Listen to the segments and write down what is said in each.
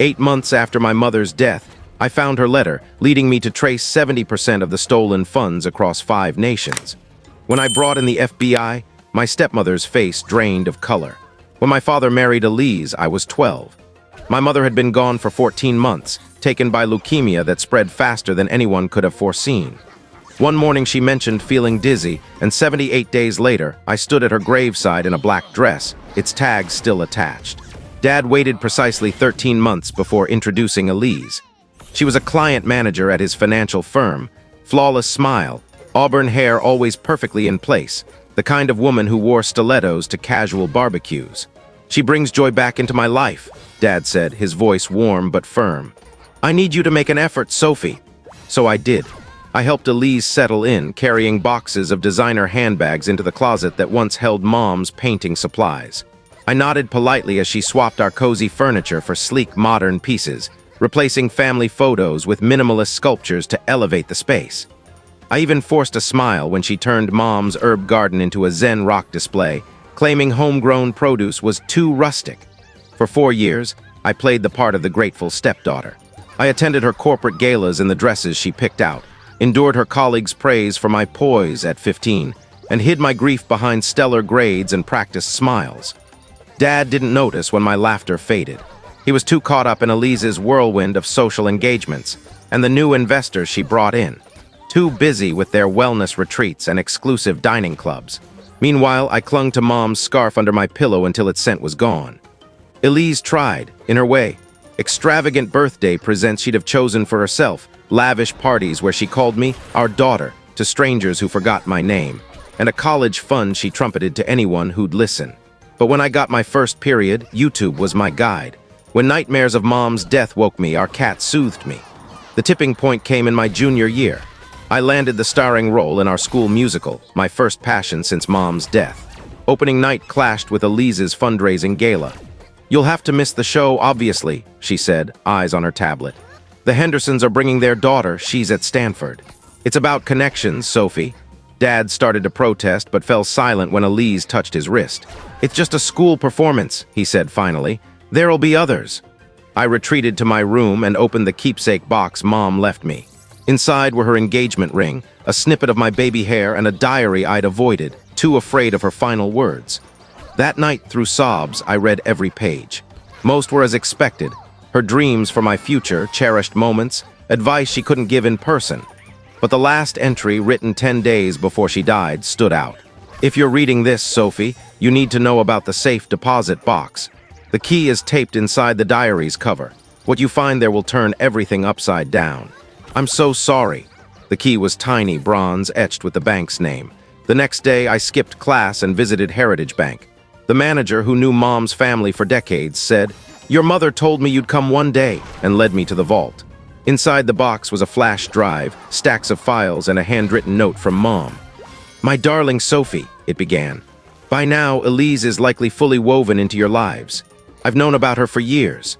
8 months after my mother's death, I found her letter, leading me to trace 70% of the stolen funds across 5 nations. When I brought in the FBI, my stepmother's face drained of color. When my father married Elise, I was 12. My mother had been gone for 14 months, taken by leukemia that spread faster than anyone could have foreseen. One morning she mentioned feeling dizzy, and 78 days later, I stood at her graveside in a black dress, its tag still attached. Dad waited precisely 13 months before introducing Elise. She was a client manager at his financial firm, flawless smile, auburn hair always perfectly in place, the kind of woman who wore stilettos to casual barbecues. "She brings joy back into my life," Dad said, his voice warm but firm. "I need you to make an effort, Sophie." So I did. I helped Elise settle in, carrying boxes of designer handbags into the closet that once held Mom's painting supplies. I nodded politely as she swapped our cozy furniture for sleek, modern pieces, replacing family photos with minimalist sculptures to elevate the space. I even forced a smile when she turned Mom's herb garden into a Zen rock display, claiming homegrown produce was too rustic. For 4 years, I played the part of the grateful stepdaughter. I attended her corporate galas in the dresses she picked out, endured her colleagues' praise for my poise at 15, and hid my grief behind stellar grades and practiced smiles. Dad didn't notice when my laughter faded. He was too caught up in Elise's whirlwind of social engagements and the new investors she brought in, too busy with their wellness retreats and exclusive dining clubs. Meanwhile, I clung to Mom's scarf under my pillow until its scent was gone. Elise tried, in her way. Extravagant birthday presents she'd have chosen for herself, lavish parties where she called me our daughter to strangers who forgot my name, and a college fund she trumpeted to anyone who'd listen. But when I got my first period, YouTube was my guide. When nightmares of Mom's death woke me, our cat soothed me. The tipping point came in my junior year. I landed the starring role in our school musical, my first passion since Mom's death. Opening night clashed with Elise's fundraising gala. "You'll have to miss the show, obviously," she said, eyes on her tablet. "The Hendersons are bringing their daughter, she's at Stanford. It's about connections, Sophie." Dad started to protest but fell silent when Elise touched his wrist. "It's just a school performance," he said finally. "There'll be others." I retreated to my room and opened the keepsake box Mom left me. Inside were her engagement ring, a snippet of my baby hair, and a diary I'd avoided, too afraid of her final words. That night, through sobs, I read every page. Most were as expected. Her dreams for my future, cherished moments, advice she couldn't give in person. But the last entry, written 10 days before she died, stood out. "If you're reading this, Sophie, you need to know about the safe deposit box. The key is taped inside the diary's cover. What you find there will turn everything upside down. I'm so sorry." The key was tiny, bronze, etched with the bank's name. The next day, I skipped class and visited Heritage Bank. The manager, who knew Mom's family for decades, said, "Your mother told me you'd come one day," and led me to the vault. Inside the box was a flash drive, stacks of files, and a handwritten note from Mom. "My darling Sophie," it began. "By now, Elise is likely fully woven into your lives. I've known about her for years."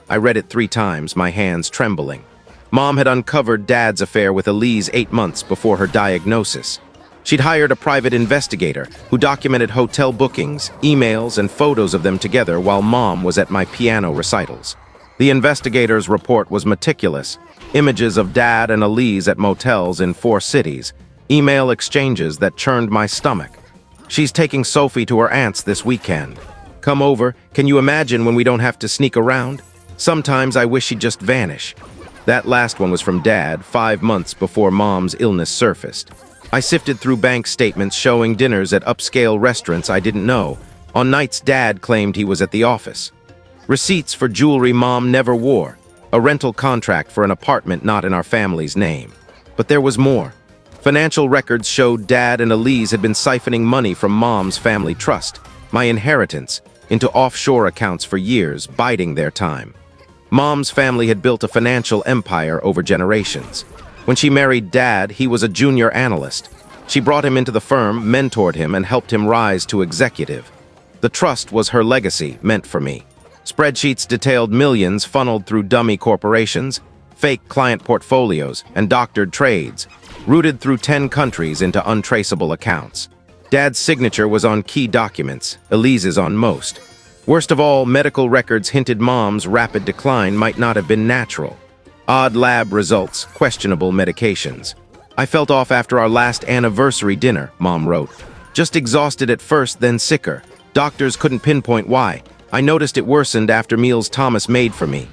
I read it 3 times, my hands trembling. Mom had uncovered Dad's affair with Elise 8 months before her diagnosis. She'd hired a private investigator who documented hotel bookings, emails, and photos of them together while Mom was at my piano recitals. The investigator's report was meticulous. Images of Dad and Elise at motels in 4 cities, email exchanges that churned my stomach. "She's taking Sophie to her aunt's this weekend. Come over. Can you imagine when we don't have to sneak around? Sometimes I wish she'd just vanish." That last one was from Dad, 5 months before Mom's illness surfaced. I sifted through bank statements showing dinners at upscale restaurants I didn't know, on nights Dad claimed he was at the office. Receipts for jewelry Mom never wore, a rental contract for an apartment not in our family's name. But there was more. Financial records showed Dad and Elise had been siphoning money from Mom's family trust, my inheritance, into offshore accounts for years, biding their time. Mom's family had built a financial empire over generations. When she married Dad, he was a junior analyst. She brought him into the firm, mentored him, and helped him rise to executive. The trust was her legacy, meant for me. Spreadsheets detailed millions funneled through dummy corporations, fake client portfolios, and doctored trades, routed through 10 countries into untraceable accounts. Dad's signature was on key documents, Elise's on most. Worst of all, medical records hinted Mom's rapid decline might not have been natural. Odd lab results, questionable medications. I felt off after our last anniversary dinner, Mom wrote. Just exhausted at first, then sicker. Doctors couldn't pinpoint why. I noticed it worsened after meals Thomas made for me.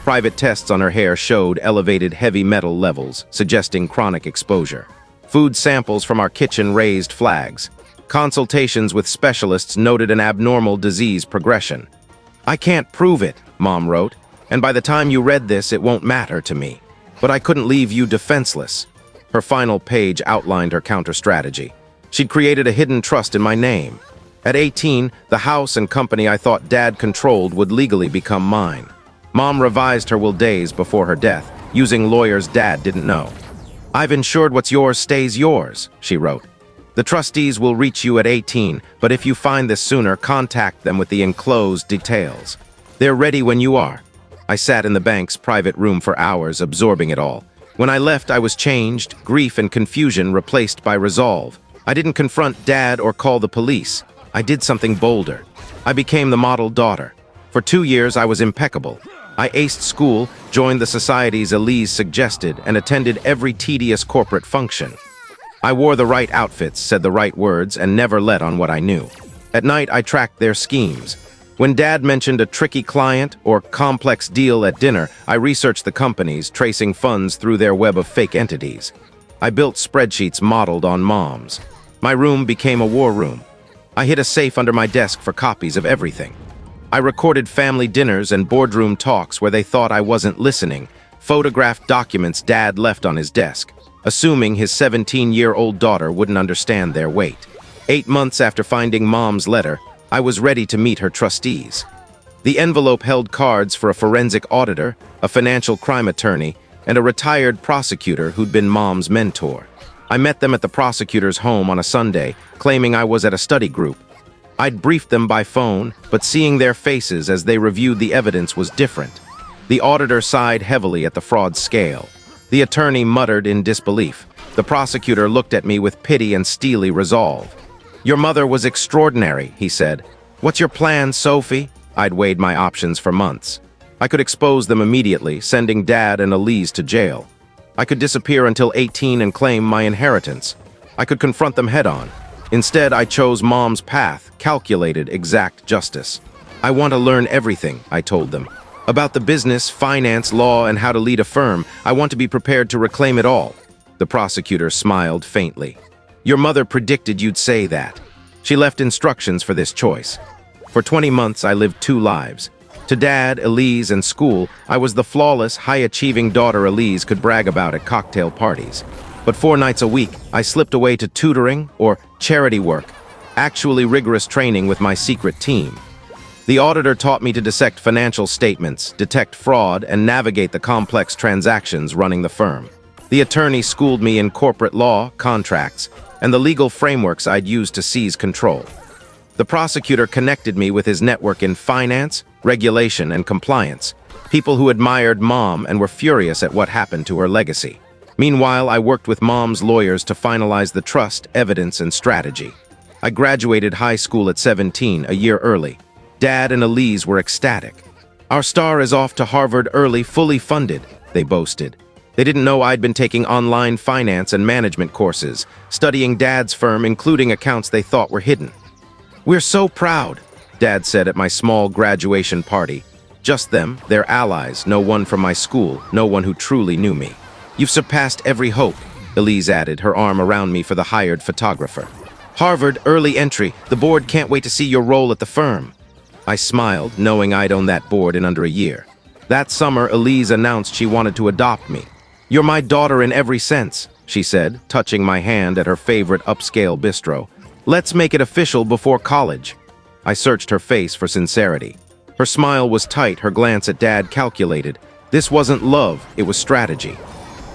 Private tests on her hair showed elevated heavy metal levels, suggesting chronic exposure. Food samples from our kitchen raised flags. Consultations with specialists noted an abnormal disease progression. I can't prove it, Mom wrote, and by the time you read this, it won't matter to me. But I couldn't leave you defenseless. Her final page outlined her counter-strategy. She'd created a hidden trust in my name. At 18, the house and company I thought Dad controlled would legally become mine. Mom revised her will days before her death, using lawyers Dad didn't know. I've ensured what's yours stays yours, she wrote. The trustees will reach you at 18, but if you find this sooner, contact them with the enclosed details. They're ready when you are. I sat in the bank's private room for hours, absorbing it all. When I left, I was changed, grief and confusion replaced by resolve. I didn't confront Dad or call the police. I did something bolder. I became the model daughter. For 2 years, I was impeccable. I aced school, joined the societies Elise suggested, and attended every tedious corporate function. I wore the right outfits, said the right words, and never let on what I knew. At night, I tracked their schemes. When Dad mentioned a tricky client or complex deal at dinner, I researched the companies, tracing funds through their web of fake entities. I built spreadsheets modeled on Mom's. My room became a war room. I hid a safe under my desk for copies of everything. I recorded family dinners and boardroom talks where they thought I wasn't listening, photographed documents Dad left on his desk, assuming his 17-year-old daughter wouldn't understand their weight. 8 months after finding Mom's letter, I was ready to meet her trustees. The envelope held cards for a forensic auditor, a financial crime attorney, and a retired prosecutor who'd been Mom's mentor. I met them at the prosecutor's home on a Sunday, claiming I was at a study group. I'd briefed them by phone, but seeing their faces as they reviewed the evidence was different. The auditor sighed heavily at the fraud scale. The attorney muttered in disbelief. The prosecutor looked at me with pity and steely resolve. "Your mother was extraordinary," he said. "What's your plan, Sophie?" I'd weighed my options for months. I could expose them immediately, sending Dad and Elise to jail. I could disappear until 18 and claim my inheritance. I could confront them head-on. Instead, I chose Mom's path, calculated, exact justice. "I want to learn everything," I told them. "About the business, finance, law, and how to lead a firm. I want to be prepared to reclaim it all." The prosecutor smiled faintly. "Your mother predicted you'd say that. She left instructions for this choice." For 20 months, I lived 2 lives. To Dad, Elise, and school, I was the flawless, high-achieving daughter Elise could brag about at cocktail parties. But 4 nights a week, I slipped away to tutoring or charity work, actually rigorous training with my secret team. The auditor taught me to dissect financial statements, detect fraud, and navigate the complex transactions running the firm. The attorney schooled me in corporate law, contracts, and the legal frameworks I'd use to seize control. The prosecutor connected me with his network in finance, regulation, and compliance, people who admired Mom and were furious at what happened to her legacy. Meanwhile, I worked with Mom's lawyers to finalize the trust, evidence, and strategy. I graduated high school at 17, a year early. Dad and Elise were ecstatic. "Our star is off to Harvard early, fully funded," they boasted. They didn't know I'd been taking online finance and management courses, studying Dad's firm, including accounts they thought were hidden. "We're so proud," Dad said at my small graduation party. Just them, their allies, no one from my school, no one who truly knew me. "You've surpassed every hope," Elise added, her arm around me for the hired photographer. "Harvard, early entry. The board can't wait to see your role at the firm." I smiled, knowing I'd own that board in under a year. That summer, Elise announced she wanted to adopt me. "You're my daughter in every sense," she said, touching my hand at her favorite upscale bistro. "Let's make it official before college." I searched her face for sincerity. Her smile was tight, her glance at Dad calculated. This wasn't love, it was strategy.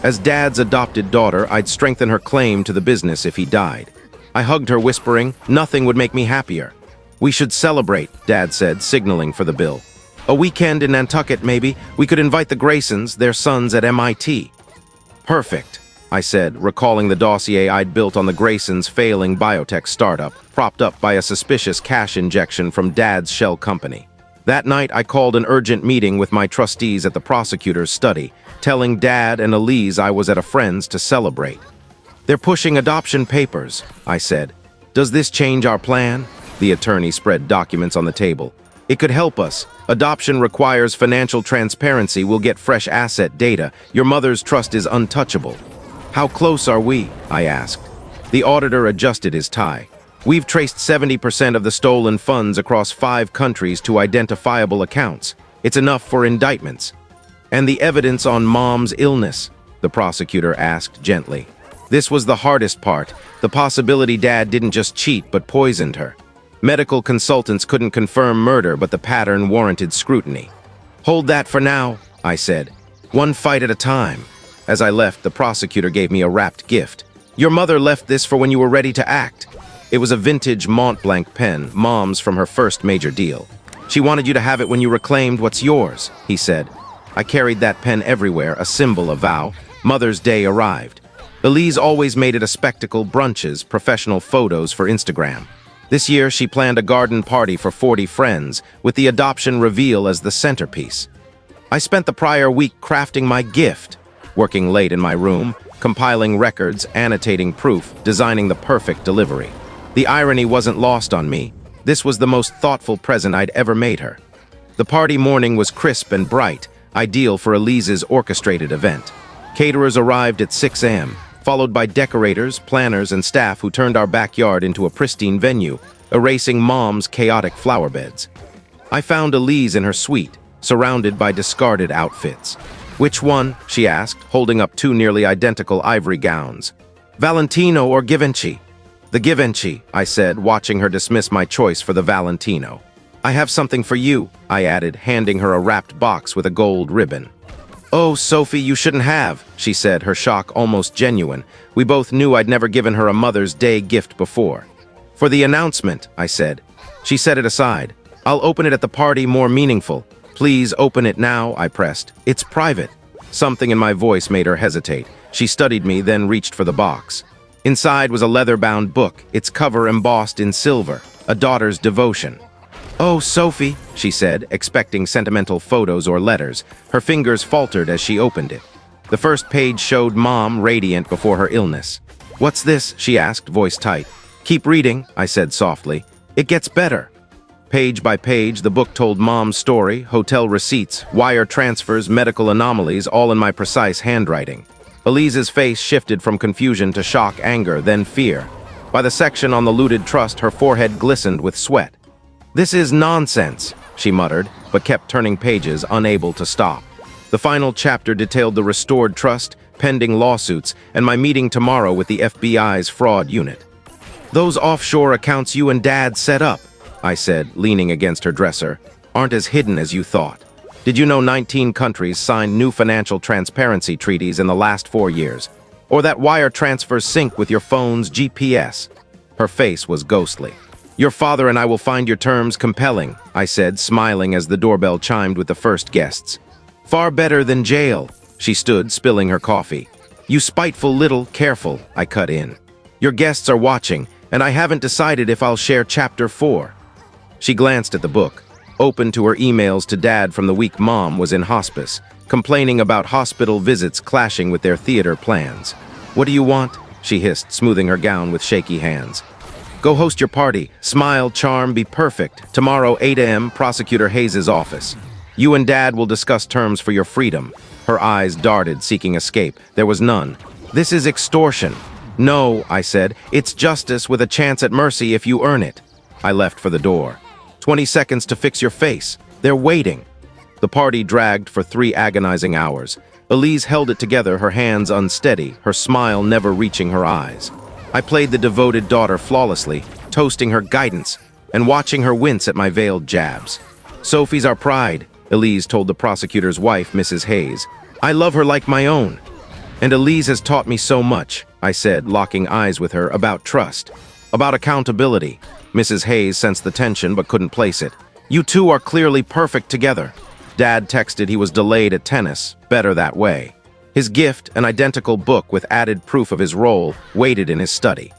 As Dad's adopted daughter, I'd strengthen her claim to the business if he died. I hugged her, whispering, "Nothing would make me happier." "We should celebrate," Dad said, signaling for the bill. "A weekend in Nantucket, maybe. We could invite the Graysons, their sons at MIT." "Perfect." I said, recalling the dossier I'd built on the Graysons' failing biotech startup, propped up by a suspicious cash injection from Dad's shell company. That night, I called an urgent meeting with my trustees at the prosecutor's study, telling Dad and Elise I was at a friend's to celebrate. "They're pushing adoption papers," I said. "Does this change our plan?" The attorney spread documents on the table. "It could help us. Adoption requires financial transparency. We'll get fresh asset data. Your mother's trust is untouchable." "How close are we?" I asked. The auditor adjusted his tie. "We've traced 70% of the stolen funds across 5 countries to identifiable accounts. It's enough for indictments." "And the evidence on Mom's illness?" the prosecutor asked gently. This was the hardest part, the possibility Dad didn't just cheat but poisoned her. Medical consultants couldn't confirm murder, but the pattern warranted scrutiny. "Hold that for now," I said. "One fight at a time." As I left, the prosecutor gave me a wrapped gift. "Your mother left this for when you were ready to act." It was a vintage Mont Blanc pen, Mom's from her first major deal. "She wanted you to have it when you reclaimed what's yours," he said. I carried that pen everywhere, a symbol of vow. Mother's Day arrived. Elise always made it a spectacle: brunches, professional photos for Instagram. This year, she planned a garden party for 40 friends, with the adoption reveal as the centerpiece. I spent the prior week crafting my gift, working late in my room, compiling records, annotating proof, designing the perfect delivery. The irony wasn't lost on me. This was the most thoughtful present I'd ever made her. The party morning was crisp and bright, ideal for Elise's orchestrated event. Caterers arrived at 6 a.m., followed by decorators, planners, and staff who turned our backyard into a pristine venue, erasing Mom's chaotic flower beds. I found Elise in her suite, surrounded by discarded outfits. "Which one?" she asked, holding up 2 nearly identical ivory gowns. "Valentino or Givenchy?" "The Givenchy," I said, watching her dismiss my choice for the Valentino. "I have something for you," I added, handing her a wrapped box with a gold ribbon. "Oh, Sophie, you shouldn't have," she said, her shock almost genuine. We both knew I'd never given her a Mother's Day gift before. "For the announcement," I said. She set it aside. "I'll open it at the party, more meaningful." "Please open it now," I pressed. "It's private." Something in my voice made her hesitate. She studied me, then reached for the box. Inside was a leather-bound book, its cover embossed in silver, A Daughter's Devotion. "Oh, Sophie," she said, expecting sentimental photos or letters. Her fingers faltered as she opened it. The first page showed Mom radiant before her illness. "What's this?" she asked, voice tight. "Keep reading," I said softly. "It gets better." Page by page, the book told Mom's story, hotel receipts, wire transfers, medical anomalies, all in my precise handwriting. Elise's face shifted from confusion to shock, anger, then fear. By the section on the looted trust, her forehead glistened with sweat. "This is nonsense," she muttered, but kept turning pages, unable to stop. The final chapter detailed the restored trust, pending lawsuits, and my meeting tomorrow with the FBI's fraud unit. "Those offshore accounts you and Dad set up," I said, leaning against her dresser, "aren't as hidden as you thought. Did you know 19 countries signed new financial transparency treaties in the last 4 years? Or that wire transfers sync with your phone's GPS?" Her face was ghostly. "Your father and I will find your terms compelling," I said, smiling as the doorbell chimed with the first guests. "Far better than jail." She stood, spilling her coffee. "You spiteful little," "Careful," I cut in. "Your guests are watching, and I haven't decided if I'll share chapter 4. She glanced at the book, opened to her emails to Dad from the week Mom was in hospice, complaining about hospital visits clashing with their theater plans. "What do you want?" she hissed, smoothing her gown with shaky hands. "Go host your party. Smile, charm, be perfect. Tomorrow, 8 a.m., Prosecutor Hayes' office. You and Dad will discuss terms for your freedom." Her eyes darted, seeking escape. There was none. "This is extortion." "No," I said. "It's justice with a chance at mercy if you earn it." I left for the door. 20 seconds to fix your face. They're waiting." The party dragged for 3 agonizing hours. Elise held it together, her hands unsteady, her smile never reaching her eyes. I played the devoted daughter flawlessly, toasting her guidance and watching her wince at my veiled jabs. "Sophie's our pride," Elise told the prosecutor's wife, Mrs. Hayes. "I love her like my own." "And Elise has taught me so much," I said, locking eyes with her, "about trust, about accountability." Mrs. Hayes sensed the tension but couldn't place it. "You two are clearly perfect together." Dad texted he was delayed at tennis. Better that way. His gift, an identical book with added proof of his role, waited in his study.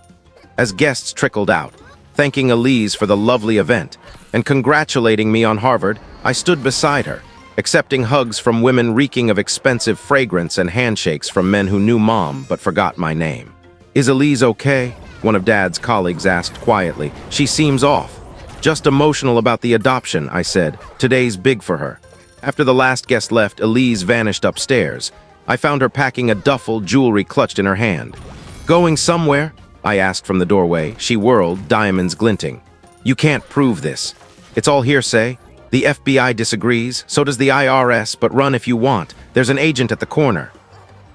As guests trickled out, thanking Elise for the lovely event, and congratulating me on Harvard, I stood beside her, accepting hugs from women reeking of expensive fragrance and handshakes from men who knew Mom but forgot my name. "Is Elise okay?" one of Dad's colleagues asked quietly. "She seems off." "Just emotional about the adoption," I said. "Today's big for her." After the last guest left, Elise vanished upstairs. I found her packing a duffel, jewelry clutched in her hand. "Going somewhere?" I asked from the doorway. She whirled, diamonds glinting. "You can't prove this. It's all hearsay. The FBI disagrees, so does the IRS, but run if you want. There's an agent at the corner."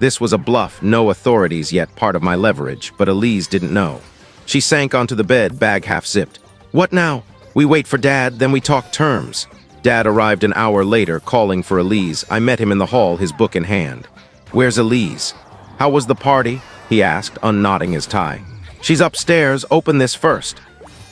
This was a bluff, no authorities yet part of my leverage, but Elise didn't know. She sank onto the bed, bag half zipped. "What now? We wait for Dad, then we talk terms." Dad arrived an hour later, calling for Elise. I met him in the hall, his book in hand. "Where's Elise?" "How was the party?" he asked, unknotting his tie. "She's upstairs. Open this first."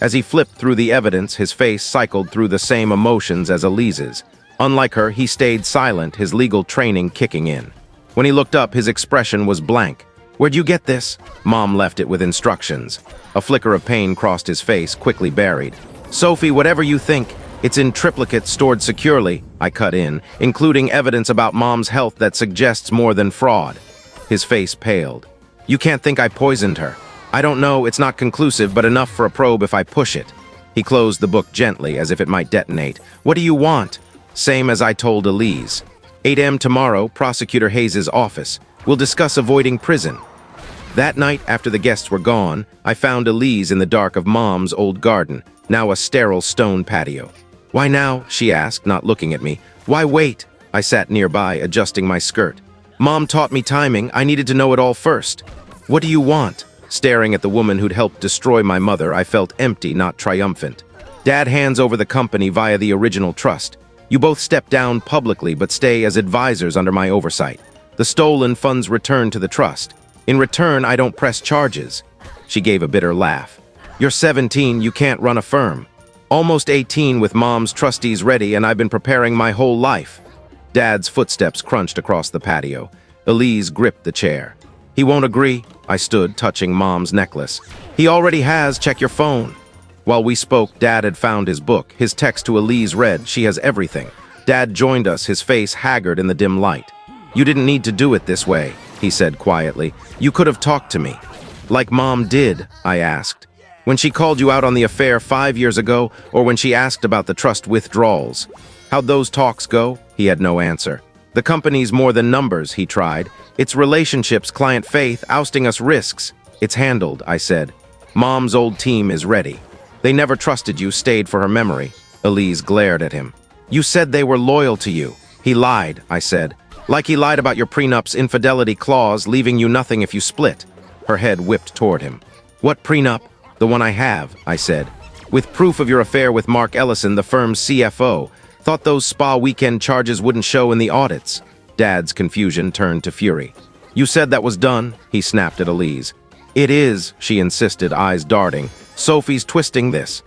As he flipped through the evidence, his face cycled through the same emotions as Elise's. Unlike her, he stayed silent, his legal training kicking in. When he looked up, his expression was blank. "Where'd you get this?" Mom left it with instructions. A flicker of pain crossed his face, quickly buried. "Sophie, whatever you think, it's in triplicate stored securely," I cut in, "including evidence about Mom's health that suggests more than fraud." His face paled. "You can't think I poisoned her." "I don't know, it's not conclusive, but enough for a probe if I push it." He closed the book gently, as if it might detonate. "What do you want?" "Same as I told Elise. 8 a.m. tomorrow, Prosecutor Hayes' office. We'll discuss avoiding prison." That night, after the guests were gone, I found Elise in the dark of Mom's old garden, now a sterile stone patio. "Why now?" she asked, not looking at me. "Why wait?" I sat nearby, adjusting my skirt. "Mom taught me timing. I needed to know it all first." "What do you want?" Staring at the woman who'd helped destroy my mother, I felt empty, not triumphant. "Dad hands over the company via the original trust. You both step down publicly but stay as advisors under my oversight. The stolen funds return to the trust. In return, I don't press charges." She gave a bitter laugh. "You're 17, you can't run a firm." "Almost 18 with Mom's trustees ready, and I've been preparing my whole life." Dad's footsteps crunched across the patio. Elise gripped the chair. "He won't agree." I stood, touching Mom's necklace. "He already has. Check your phone." While we spoke, Dad had found his book. His text to Elise read, "She has everything." Dad joined us, his face haggard in the dim light. "You didn't need to do it this way," he said quietly. "You could have talked to me." "Like Mom did?" I asked. "When she called you out on the affair 5 years ago, or when she asked about the trust withdrawals?" "How'd those talks go?" He had no answer. "The company's more than numbers," he tried. "It's relationships, client faith, ousting us risks." "It's handled," I said. "Mom's old team is ready." "They never trusted you, stayed for her memory." Elise glared at him. "You said they were loyal to you." "He lied," I said. "Like he lied about your prenup's infidelity clause, leaving you nothing if you split." Her head whipped toward him. "What prenup?" "The one I have," I said. "With proof of your affair with Mark Ellison, the firm's CFO. Thought those spa weekend charges wouldn't show in the audits." Dad's confusion turned to fury. "You said that was done," he snapped at Elise. "It is," she insisted, eyes darting. "Sophie's twisting this."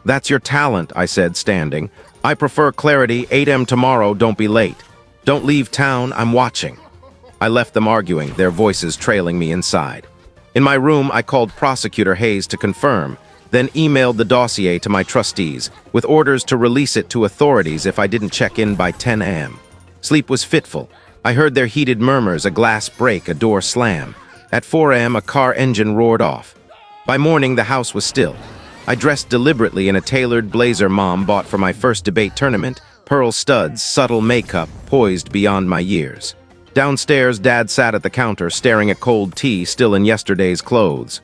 "That's your talent," I said, standing. "I prefer clarity. 8 a.m. tomorrow, don't be late. Don't leave town, I'm watching." I left them arguing, their voices trailing me inside. In my room, I called Prosecutor Hayes to confirm, then emailed the dossier to my trustees, with orders to release it to authorities if I didn't check in by 10 a.m. Sleep was fitful. I heard their heated murmurs, a glass break, a door slam. At 4 a.m., a car engine roared off. By morning, the house was still. I dressed deliberately in a tailored blazer Mom bought for my first debate tournament, pearl studs, subtle makeup, poised beyond my years. Downstairs, Dad sat at the counter, staring at cold tea, still in yesterday's clothes.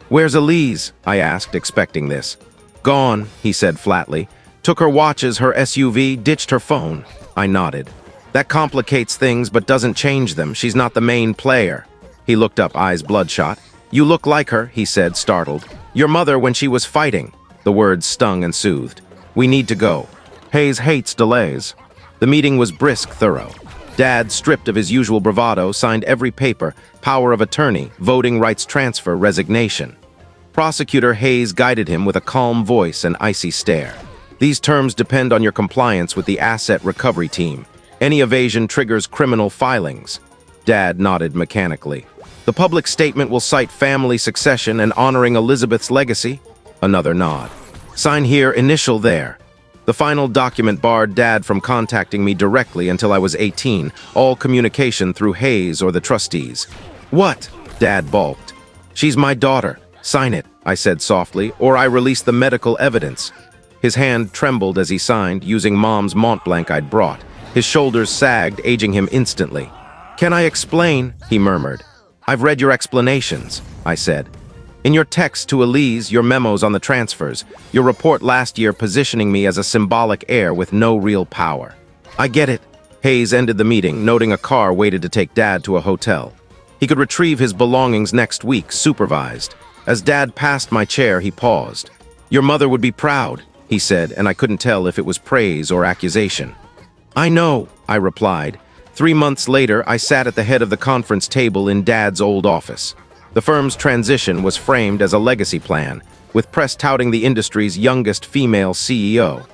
"Where's Elise?" I asked, expecting this. "Gone," he said flatly. "Took her watches, her SUV, ditched her phone." I nodded. "That complicates things, but doesn't change them. She's not the main player." He looked up, eyes bloodshot. "You look like her," he said, startled. "Your mother when she was fighting." The words stung and soothed. "We need to go." Hayes hates delays. The meeting was brisk, thorough. Dad, stripped of his usual bravado, signed every paper: power of attorney, voting rights transfer, resignation. Prosecutor Hayes guided him with a calm voice and icy stare. "These terms depend on your compliance with the asset recovery team. Any evasion triggers criminal filings." Dad nodded mechanically. The public statement will cite family succession and honoring Elizabeth's legacy. Another nod. Sign here, initial there. The final document barred Dad from contacting me directly until I was 18, all communication through Hayes or the trustees. What? Dad balked. She's my daughter. Sign it, I said softly, or I release the medical evidence. His hand trembled as he signed, using Mom's Mont Blanc I'd brought. His shoulders sagged, aging him instantly. Can I explain? He murmured. I've read your explanations, I said. In your text to Elise, your memos on the transfers, your report last year positioning me as a symbolic heir with no real power. I get it. Hayes ended the meeting, noting a car waited to take Dad to a hotel. He could retrieve his belongings next week, supervised. As Dad passed my chair, he paused. Your mother would be proud, he said, and I couldn't tell if it was praise or accusation. I know, I replied. 3 months later, I sat at the head of the conference table in Dad's old office. The firm's transition was framed as a legacy plan, with press touting the industry's youngest female CEO.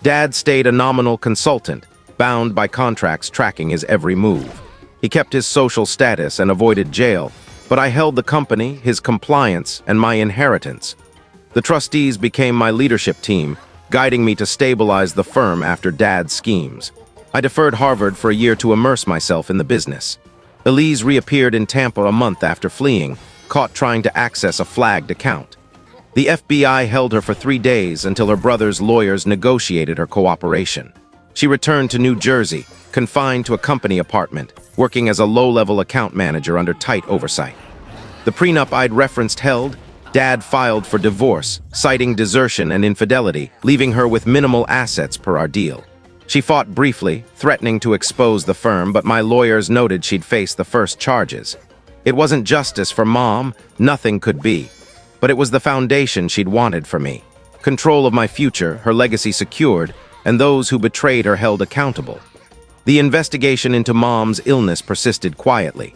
Dad stayed a nominal consultant, bound by contracts tracking his every move. He kept his social status and avoided jail, but I held the company, his compliance, and my inheritance. The trustees became my leadership team, guiding me to stabilize the firm after Dad's schemes. I deferred Harvard for a year to immerse myself in the business. Elise reappeared in Tampa a month after fleeing, caught trying to access a flagged account. The FBI held her for 3 days until her brother's lawyers negotiated her cooperation. She returned to New Jersey, confined to a company apartment, working as a low-level account manager under tight oversight. The prenup I'd referenced held, Dad filed for divorce, citing desertion and infidelity, leaving her with minimal assets per our deal. She fought briefly, threatening to expose the firm, but my lawyers noted she'd face the first charges. It wasn't justice for Mom, nothing could be. But it was the foundation she'd wanted for me. Control of my future, her legacy secured, and those who betrayed her held accountable. The investigation into Mom's illness persisted quietly.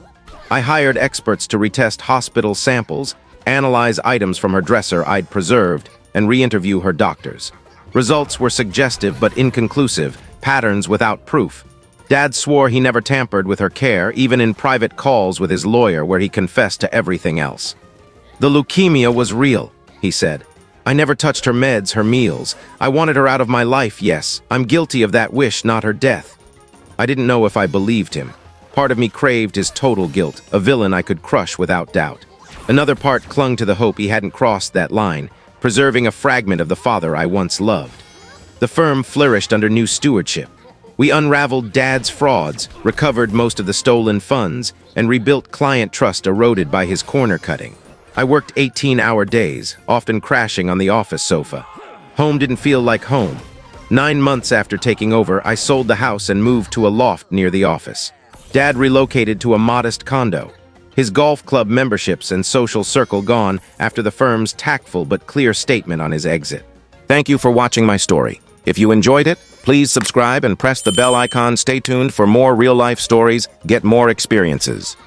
I hired experts to retest hospital samples, analyze items from her dresser I'd preserved, and re-interview her doctors. Results were suggestive but inconclusive, patterns without proof. Dad swore he never tampered with her care, even in private calls with his lawyer where he confessed to everything else. The leukemia was real, he said. I never touched her meds, her meals. I wanted her out of my life, yes. I'm guilty of that wish, not her death. I didn't know if I believed him. Part of me craved his total guilt, a villain I could crush without doubt. Another part clung to the hope he hadn't crossed that line, preserving a fragment of the father I once loved. The firm flourished under new stewardship. We unraveled Dad's frauds, recovered most of the stolen funds, and rebuilt client trust eroded by his corner cutting. I worked 18-hour days, often crashing on the office sofa. Home didn't feel like home. 9 months after taking over, I sold the house and moved to a loft near the office. Dad relocated to a modest condo. His golf club memberships and social circle gone after the firm's tactful but clear statement on his exit. Thank you for watching my story. If you enjoyed it, please subscribe and press the bell icon. Stay tuned for more real-life stories, get more experiences.